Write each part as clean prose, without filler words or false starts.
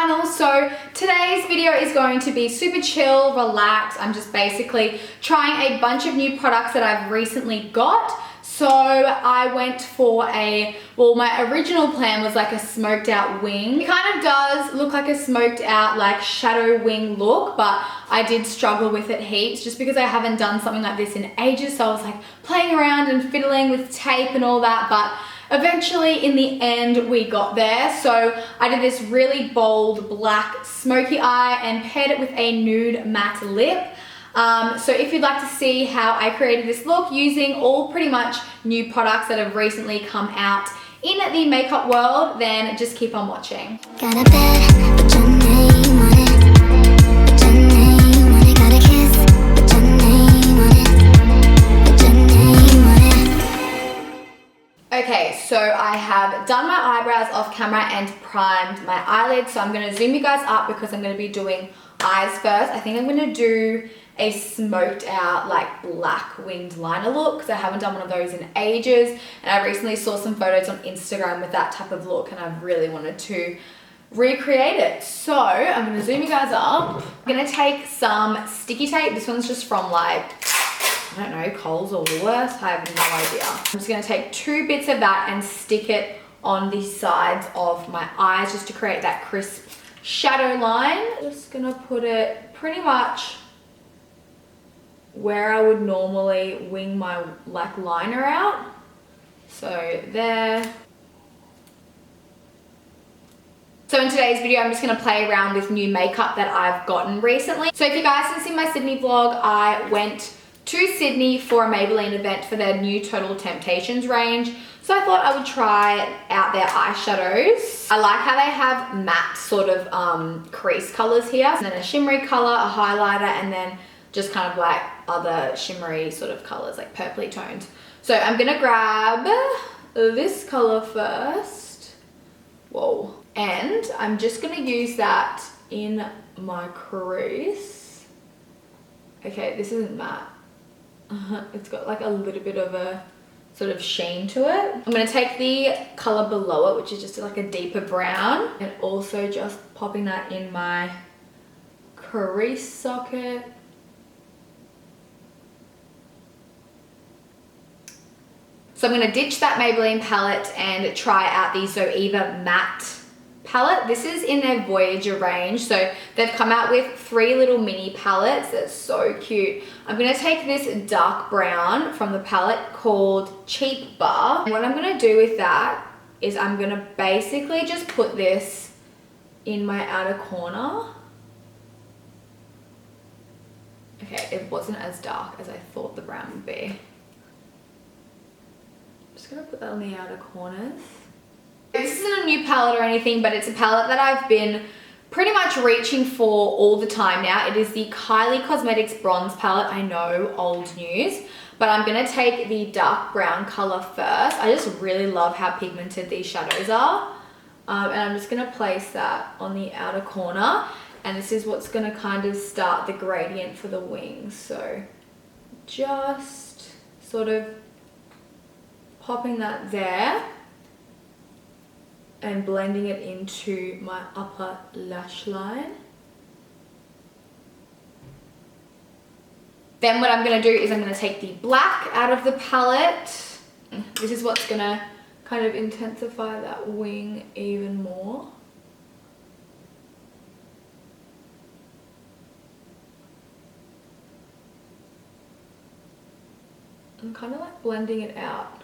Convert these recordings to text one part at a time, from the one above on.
channel. So today's video is going to be super chill, relaxed. I'm just basically trying a bunch of new products that I've recently got. So I went for my original plan was like a smoked out wing. It kind of does look like a smoked out like shadow wing look, but I did struggle with it heaps just because I haven't done something like this in ages. So I was like playing around and fiddling with tape and all that, but eventually in the end we got there. So I did this really bold black smoky eye and paired it with a nude matte lip. So if you'd like to see how I created this look using all pretty much new products that have recently come out in the makeup world, then just keep on watching. Got a bed, put your name on it. Put your name on it. Got a kiss, put your name on it. Put your name on it. Okay, so I have done my eyebrows off camera and primed my eyelids. So I'm going to zoom you guys up because I'm going to be doing eyes first. I think I'm going to do a smoked out like black winged liner look because I haven't done one of those in ages, and I recently saw some photos on Instagram with that type of look and I really wanted to recreate it. So I'm going to zoom you guys up. I'm going to take some sticky tape. This one's just from like, I don't know, Coles or Woolworths, I have no idea. I'm just going to take 2 bits of that and stick it on the sides of my eyes just to create that crisp shadow line. Just going to put it pretty much where I would normally wing my like liner out. So there. So in today's video, I'm just gonna play around with new makeup that I've gotten recently. So if you guys didn't see my Sydney vlog, I went to Sydney for a Maybelline event for their new Total Temptations range. So I thought I would try out their eyeshadows. I like how they have matte sort of crease colors here. And then a shimmery color, a highlighter, and then just kind of like other shimmery sort of colors, like purpley toned. So I'm gonna grab this color first. Whoa. And I'm just gonna use that in my crease. Okay, this isn't matte. It's got like a little bit of a sort of sheen to it. I'm gonna take the color below it, which is just like a deeper brown, and also just popping that in my crease socket. So I'm going to ditch that Maybelline palette and try out the Zoeva matte palette. This is in their Voyager range. So they've come out with 3 little mini palettes. That's so cute. I'm going to take this dark brown from the palette called Cheap Bar. And what I'm going to do with that is I'm going to basically just put this in my outer corner. Okay, it wasn't as dark as I thought the brown would be. Just gonna put that on the outer corners. This isn't a new palette or anything, but it's a palette that I've been pretty much reaching for all the time now. It is the Kylie Cosmetics Bronze Palette. I know, old news, but I'm gonna take the dark brown color first. I just really love how pigmented these shadows are. And I'm just gonna place that on the outer corner. And this is what's gonna kind of start the gradient for the wings. So just sort of popping that there and blending it into my upper lash line. Then what I'm going to do is I'm going to take the black out of the palette. This is what's going to kind of intensify that wing even more. I'm kind of like blending it out.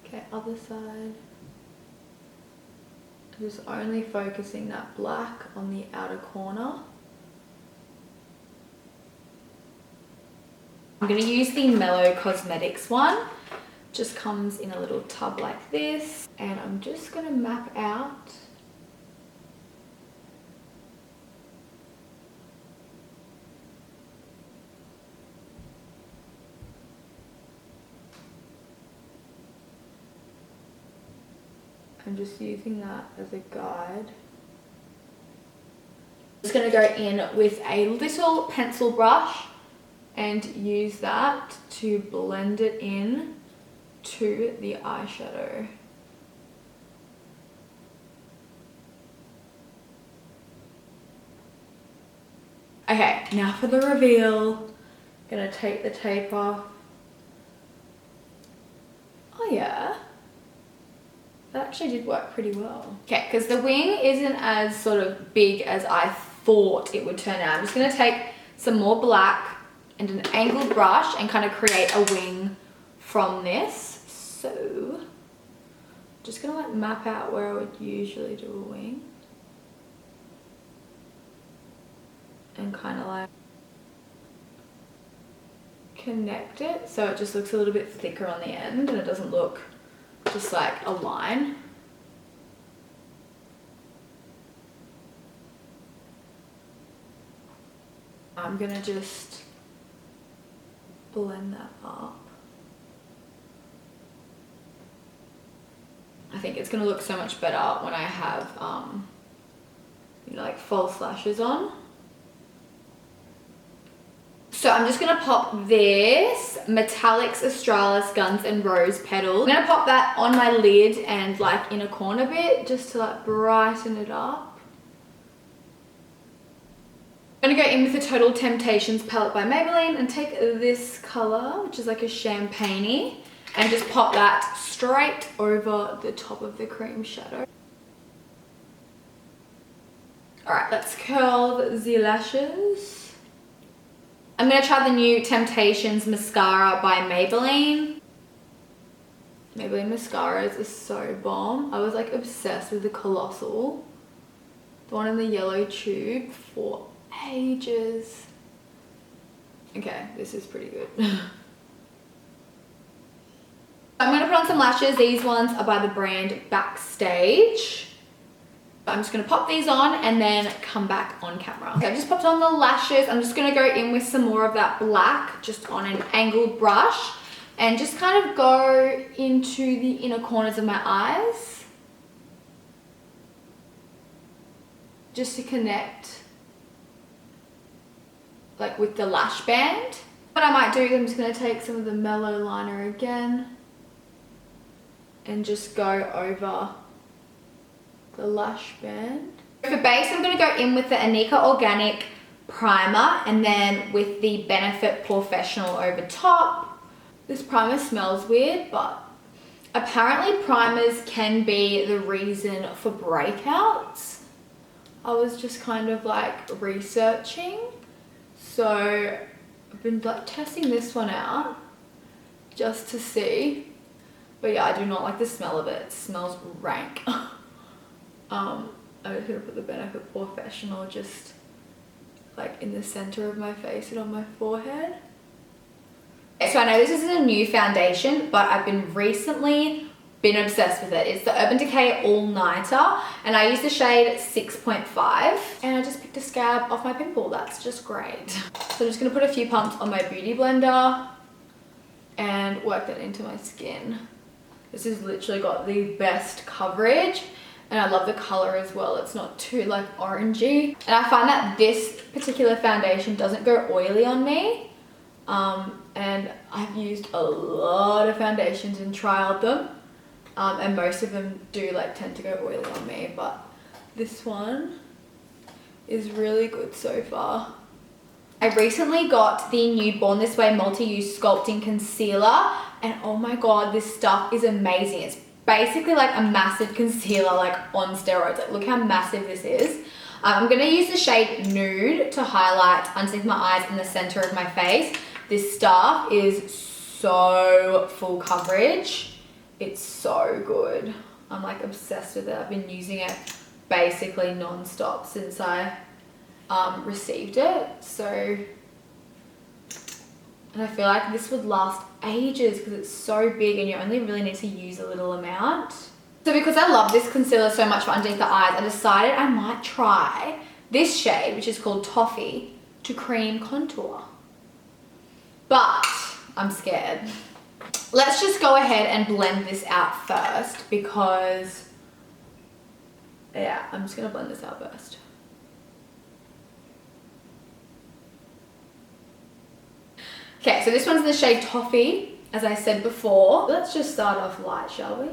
Okay, other side. Just only focusing that black on the outer corner. I'm going to use the Mellow Cosmetics one. Just comes in a little tub like this. And I'm just going to map out I'm just using that as a guide. I'm just going to go in with a little pencil brush and use that to blend it in to the eyeshadow. Okay, now for the reveal. Gonna take the tape off. Oh yeah. That actually did work pretty well. Okay, because the wing isn't as sort of big as I thought it would turn out. I'm just gonna take some more black and an angled brush and kind of create a wing from this. So, just gonna like map out where I would usually do a wing. And kind of like connect it so it just looks a little bit thicker on the end and it doesn't look just like a line. I'm gonna just blend that up. I think it's gonna look so much better when I have you know, like false lashes on. So I'm just gonna pop this Metallics Australis Guns and Rose Petals. I'm gonna pop that on my lid and like in a corner bit just to like brighten it up. I'm gonna go in with the Total Temptations palette by Maybelline and take this color, which is like a champagne-y, and just pop that straight over the top of the cream shadow. All right, let's curl the lashes. I'm going to try the new Temptations mascara by Maybelline. Maybelline mascaras are so bomb. I was like obsessed with the Colossal, the one in the yellow tube, for ages. Okay, this is pretty good. I'm going to put on some lashes. These ones are by the brand Backstage. I'm just going to pop these on and then come back on camera. Okay, I've just popped on the lashes. I'm just going to go in with some more of that black just on an angled brush and just kind of go into the inner corners of my eyes just to connect like with the lash band. What I might do is I'm just going to take some of the Mellow liner again and just go over the lash band. For base, I'm going to go in with the Innika Organic Primer and then with the Benefit Professional over top. This primer smells weird, but apparently primers can be the reason for breakouts. I was just kind of like researching. So I've been like testing this one out just to see. But yeah, I do not like the smell of it. It smells rank. I'm just gonna put the Benefit Professional just like in the center of my face and on my forehead. Okay, so I know this isn't a new foundation, but I've been recently obsessed with it. It's the Urban Decay All Nighter and I use the shade 6.5 and I just picked a scab off my pimple. That's just great. So I'm just gonna put a few pumps on my beauty blender and work that into my skin. This has literally got the best coverage. And I love the color as well. It's not too like orangey. And I find that this particular foundation doesn't go oily on me. And I've used a lot of foundations and trialed them. And most of them do like tend to go oily on me. But this one is really good so far. I recently got the Nude Born This Way Multi-Use Sculpting Concealer. And oh my god, this stuff is amazing. It's basically like a massive concealer like on steroids. Like look how massive this is. I'm gonna use the shade Nude to highlight underneath my eyes and the center of my face. This stuff is so full coverage. It's so good. I'm like obsessed with it. I've been using it basically non-stop since I received it. So, and I feel like this would last ages because it's so big and you only really need to use a little amount. So because I love this concealer so much for underneath the eyes, I decided I might try this shade, which is called Toffee, to cream contour. But I'm scared. Let's just go ahead and blend this out first because, yeah, I'm just gonna blend this out first. Okay, so this one's in the shade Toffee, as I said before. Let's just start off light, shall we?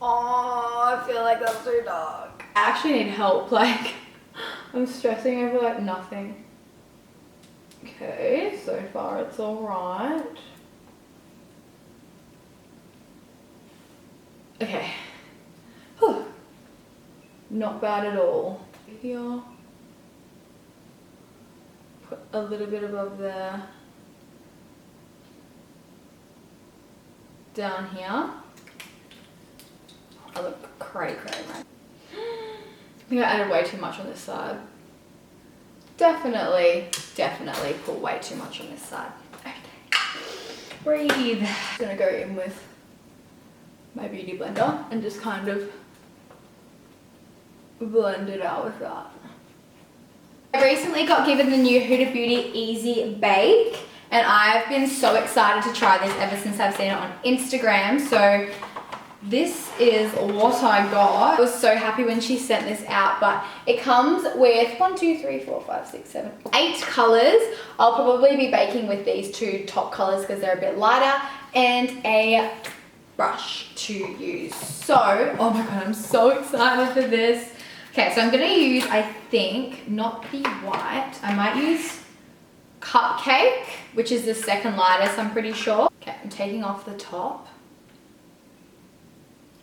Oh, I feel like that's too dark. I actually need help, like, I'm stressing over like nothing. Okay, so far it's alright. Okay. Whew. Not bad at all. Here. Put a little bit above there. Down here. I look cray, right? I think I added way too much on this side. Definitely pull way too much on this side. Okay. Breathe. I'm gonna go in with my beauty blender and just kind of blend it out with that. I recently got given the new Huda Beauty Easy Bake, and I've been so excited to try this ever since I've seen it on Instagram. So this is what I got. I was so happy when she sent this out, but it comes with 1, 2, 3, 4, 5, 6, 7, 8 colors. I'll probably be baking with these 2 top colors because they're a bit lighter, and a brush to use. So, oh my god, I'm so excited for this. Okay, so I'm gonna use, I think, not the white. I might use Cupcake, which is the second lightest, I'm pretty sure. Okay, I'm taking off the top.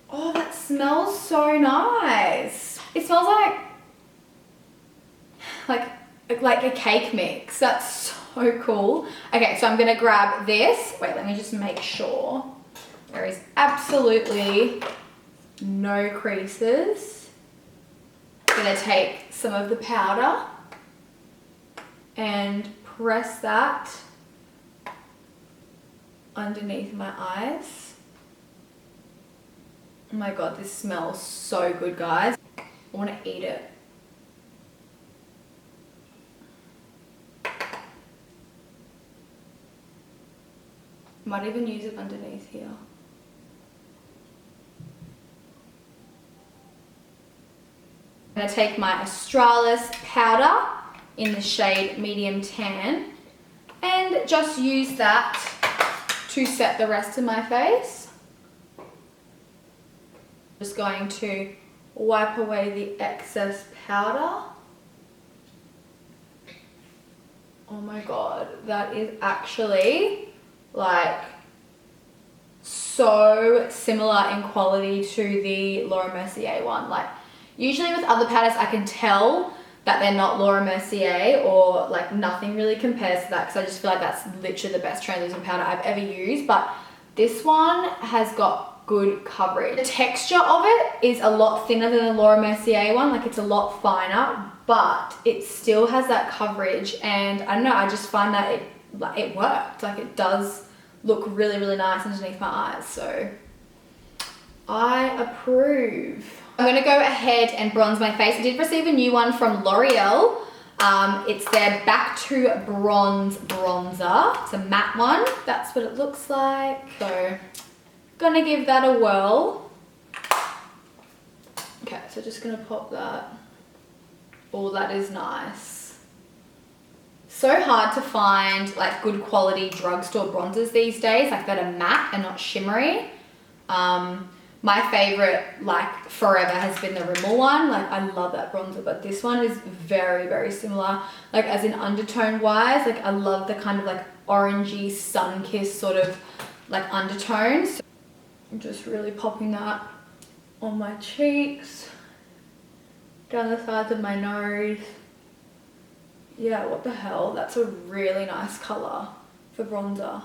Oh, that smells so nice. It smells like a cake mix. That's so cool. Okay, so I'm gonna grab this. Wait, let me just make sure. There is absolutely no creases. I'm gonna take some of the powder and press that underneath my eyes. Oh my god, this smells so good, guys. I want to eat it. Might even use it underneath here. I'm going to take my Australis powder in the shade Medium Tan and just use that to set the rest of my face. Just going to wipe away the excess powder. Oh my god, that is actually like so similar in quality to the Laura Mercier one. Like usually with other powders I can tell that they're not Laura Mercier, or like nothing really compares to that, because I just feel like that's literally the best translucent powder I've ever used. But this one has got good coverage. The texture of it is a lot thinner than the Laura Mercier one, like it's a lot finer, but it still has that coverage, and I don't know, I just find that it worked. Like it does look really, really nice underneath my eyes, so I approve. I'm gonna go ahead and bronze my face. I did receive a new one from L'Oreal. It's their Back to Bronze bronzer. It's a matte one. That's what it looks like. So gonna give that a whirl. Okay, so just gonna pop that. Oh, that is nice. So hard to find like good quality drugstore bronzers these days, like that are matte and not shimmery. My favorite, like forever, has been the Rimmel one. Like I love that bronzer, but this one is very, very similar. Like as in undertone wise, like I love the kind of like orangey sun-kissed sort of like undertones. So I'm just really popping that on my cheeks, down the sides of my nose. Yeah, what the hell? That's a really nice color for bronzer.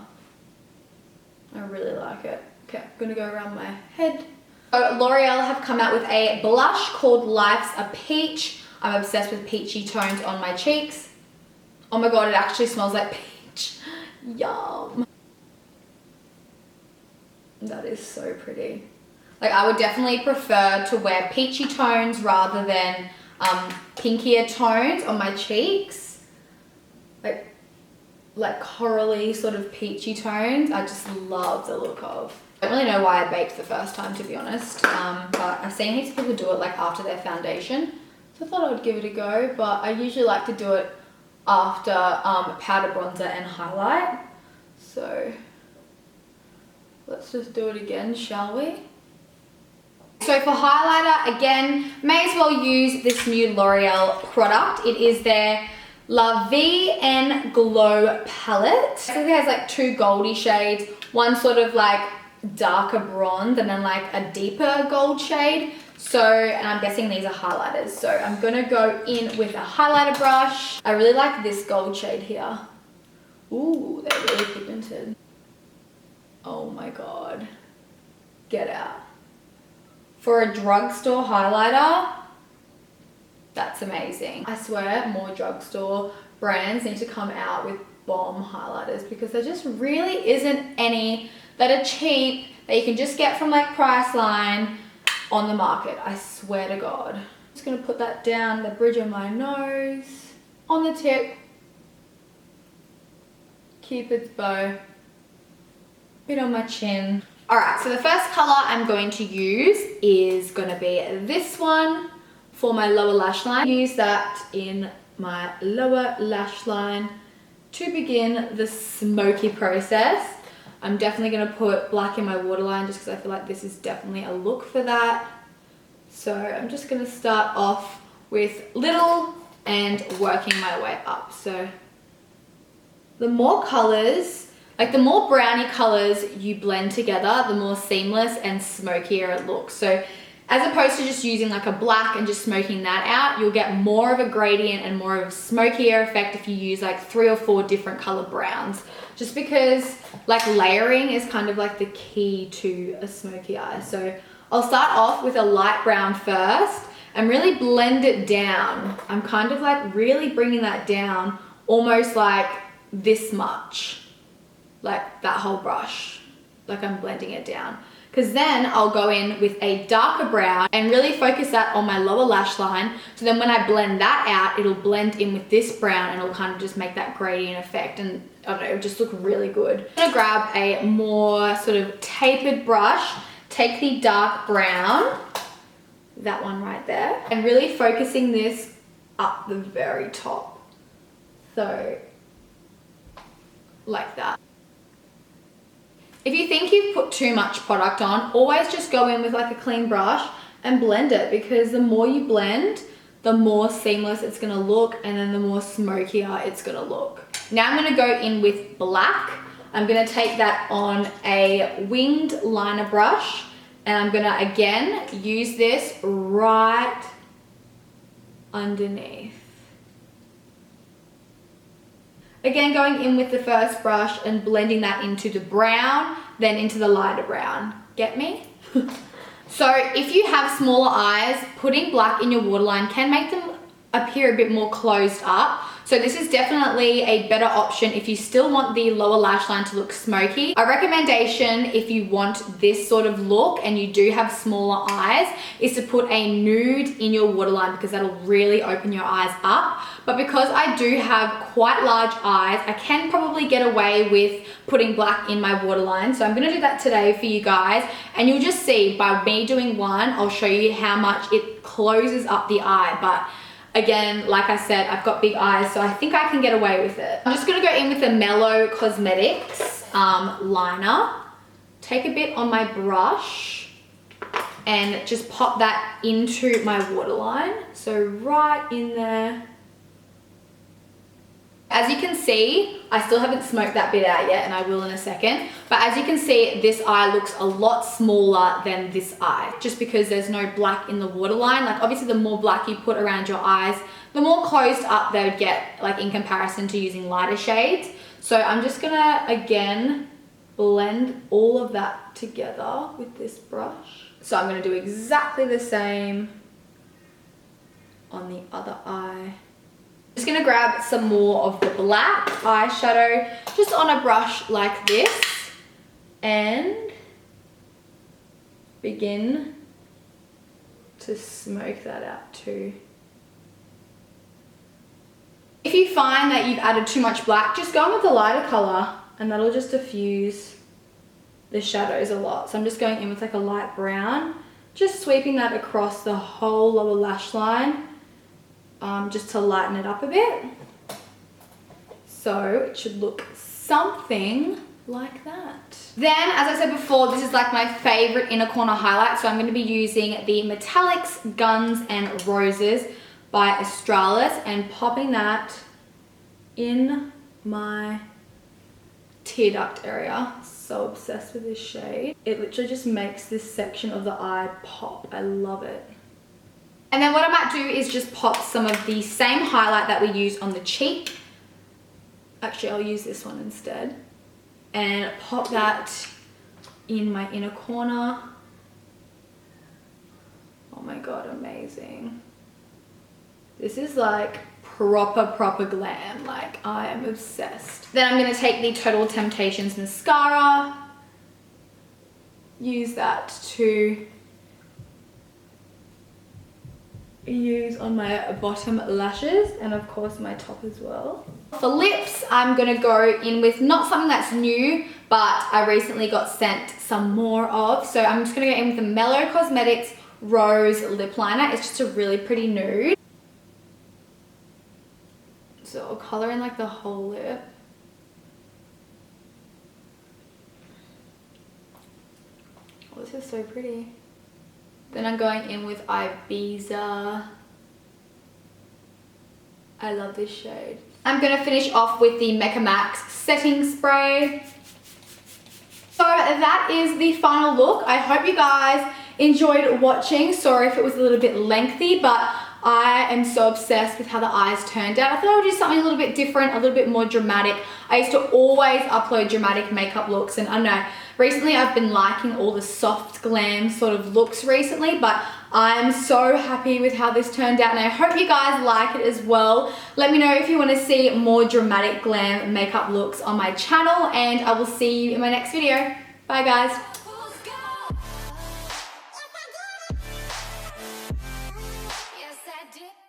I really like it. Okay, I'm gonna go around my head. So L'Oreal have come out with a blush called Life's a Peach. I'm obsessed with peachy tones on my cheeks. Oh my god, it actually smells like peach. Yum. That is so pretty. Like I would definitely prefer to wear peachy tones rather than pinkier tones on my cheeks. Like corally sort of peachy tones. I just love the look of. I don't really know why I baked the first time, to be honest, but I've seen heaps of people do it like after their foundation, so I thought I would give it a go. But I usually like to do it after powder, bronzer and highlight. So let's just do it again, shall we? So for highlighter, again, may as well use this new L'Oreal product. It is their La Vie en Glow palette. So it has like two goldy shades, one sort of like darker bronze and then like a deeper gold shade. So, and I'm guessing these are highlighters. So I'm gonna go in with a highlighter brush. I really like this gold shade here. Ooh, they're really pigmented. Oh my God, get out. For a drugstore highlighter, that's amazing. I swear more drugstore brands need to come out with bomb highlighters because there just really isn't any that are cheap that you can just get from like Priceline on the market. I swear to God. I'm just gonna put that down the bridge of my nose, on the tip, Cupid's bow, bit on my chin. All right, so the first color I'm going to use is gonna be this one for my lower lash line. Use that in my lower lash line to begin the smoky process. I'm definitely gonna put black in my waterline just because I feel like this is definitely a look for that. So I'm just gonna start off with little and working my way up. So the more colors, like the more brownie colors you blend together, the more seamless and smokier it looks. So as opposed to just using like a black and just smoking that out, you'll get more of a gradient and more of a smokier effect if you use like 3 or 4 different color browns. Just because like layering is kind of like the key to a smoky eye. So I'll start off with a light brown first and really blend it down. I'm kind of like really bringing that down almost like this much, like that whole brush, like I'm blending it down. Because then I'll go in with a darker brown and really focus that on my lower lash line. So then when I blend that out, it'll blend in with this brown and it'll kind of just make that gradient effect. And I don't know, it'll just look really good. I'm gonna grab a more sort of tapered brush, take the dark brown, that one right there, and really focusing this up the very top. So, like that. If you think you've put too much product on, always just go in with like a clean brush and blend it, because the more you blend, the more seamless it's gonna look and then the more smokier it's gonna look. Now I'm gonna go in with black. I'm gonna take that on a winged liner brush and I'm gonna again use this right underneath. Again, going in with the first brush and blending that into the brown, then into the lighter brown. Get me? So if you have smaller eyes, putting black in your waterline can make them appear a bit more closed up. So this is definitely a better option if you still want the lower lash line to look smoky. A recommendation if you want this sort of look and you do have smaller eyes is to put a nude in your waterline, because that'll really open your eyes up. But because I do have quite large eyes, I can probably get away with putting black in my waterline. So I'm gonna do that today for you guys, and you'll just see by me doing one, I'll show you how much it closes up the eye. But again, like I said, I've got big eyes, so I think I can get away with it. I'm just gonna go in with the Mellow Cosmetics liner. Take a bit on my brush and just pop that into my waterline. So right in there. As you can see, I still haven't smoked that bit out yet, and I will in a second. But as you can see, this eye looks a lot smaller than this eye, just because there's no black in the waterline. Like obviously the more black you put around your eyes, the more closed up they would get, like in comparison to using lighter shades. So I'm just gonna, again, blend all of that together with this brush. So I'm gonna do exactly the same on the other eye. Just gonna grab some more of the black eyeshadow just on a brush like this and begin to smoke that out too. If you find that you've added too much black, just go in with a lighter color and that'll just diffuse the shadows a lot. So I'm just going in with like a light brown, just sweeping that across the whole lower lash line. Just to lighten it up a bit. So it should look something like that. Then, as I said before, this is like my favorite inner corner highlight. So I'm going to be using the Metallics Guns and Roses by Australis and popping that in my tear duct area. So obsessed with this shade. It literally just makes this section of the eye pop. I love it. And then what I might do is just pop some of the same highlight that we use on the cheek. Actually, I'll use this one instead. And pop that in my inner corner. Oh my god, amazing. This is like proper glam. Like, I am obsessed. Then I'm going to take the Total Temptations mascara. Use that to use on my bottom lashes and of course my top as well. For lips, I'm gonna go in with not something that's new, but I recently got sent some more of. So I'm just gonna go in with the Mellow Cosmetics Rose Lip Liner. It's just a really pretty nude. So I'll color in like the whole lip. Oh, this is so pretty. Then I'm going in with Ibiza. I love this shade. I'm gonna finish off with the Mecca Max setting spray. So that is the final look. I hope you guys enjoyed watching. Sorry if it was a little bit lengthy, but I am so obsessed with how the eyes turned out. I thought I would do something a little bit different, a little bit more dramatic. I used to always upload dramatic makeup looks, and I don't know, recently I've been liking all the soft glam sort of looks recently, but I'm so happy with how this turned out and I hope you guys like it as well. Let me know if you want to see more dramatic glam makeup looks on my channel, and I will see you in my next video. Bye guys.